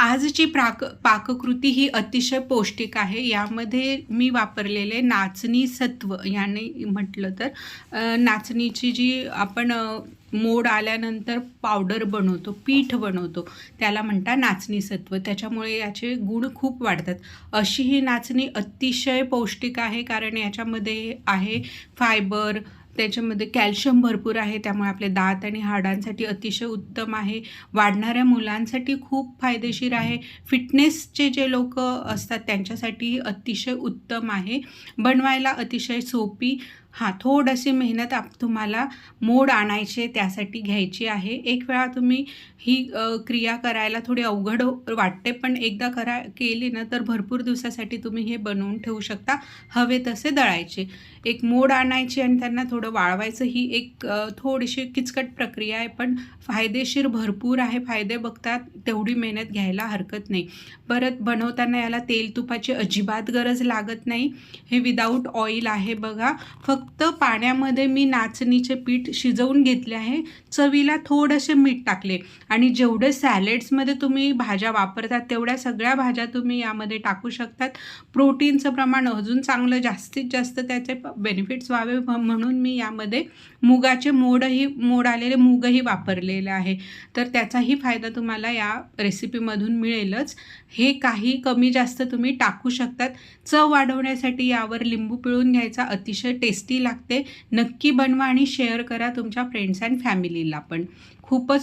आजची पाककृती ही अतिशय पौष्टिक आहे. यामध्ये मी वापरलेले नाचणी सत्व याने म्हटलं तर नाचणीची जी आपण मोड आल्यानंतर पावडर बनवतो, पीठ बनवतो, त्याला म्हणतात नाचणी सत्व. त्याच्यामुळे याचे गुण खूप वाढतात. अशी ही नाचणी अतिशय पौष्टिक आहे, कारण याच्यामध्ये आहे फायबर, त्याच्यामध्ये कॅल्शियम भरपूर आहे. त्यामुळे आपले दात आणि हाडांसाठी अतिशय उत्तम आहे. वाढणाऱ्या मुलांसाठी खूप फायदेशीर आहे. फिटनेसचे जे लोकं असतात त्यांच्यासाठी अतिशय उत्तम आहे. बनवायला अतिशय सोपी. हां, थोडीशी मेहनत तुम्हाला मोड आणायचे त्यासाठी घ्यायची आहे. एक वेळा तुम्ही ही क्रिया करायला थोडी अवघड वाटते, पण एकदा केली ना तर भरपूर दिवसासाठी तुम्ही हे बनवून ठेवू शकता. हवे तसे दळायचे. एक मोड आणायची आणि त्यांना थोडं वाळवायचं. ही एक थोडीशी किचकट प्रक्रिया आहे, पण फायदेशीर भरपूर आहे. फायदे बघतात तेवढी मेहनत घ्यायला हरकत नाही. परत बनवताना याला तेल तुपाची अजिबात गरज लागत नाही. हे विदाऊट ऑइल आहे बघा. फक्त पाण्यामध्ये मी नाचणीचे पीठ शिजवून घेतले आहे. चवीला थोडेसे मीठ टाकले आणि जेवढे सॅलेड्समध्ये तुम्ही भाज्या वापरतात तेवढ्या सगळ्या भाज्या तुम्ही यामध्ये टाकू शकतात. प्रोटीनचं प्रमाण अजून चांगलं जास्तीत जास्त त्याचे बेनिफिट्स व्हावे म्हणून मी यामध्ये मुगाचे मोड आलेले मूगही वापरलेले आहे. तर त्याचाही फायदा तुम्हाला या रेसिपीमधून मिळेलच. हे काही कमी जास्त तुम्ही टाकू शकतात. चव वाढवण्यासाठी यावर लिंबू पिळून घ्यायचा. अतिशय टेस्टी लागते. नक्की बनवा आणि शेअर करा तुमच्या फ्रेंड्स अँड फॅमिलीला पण. खूपच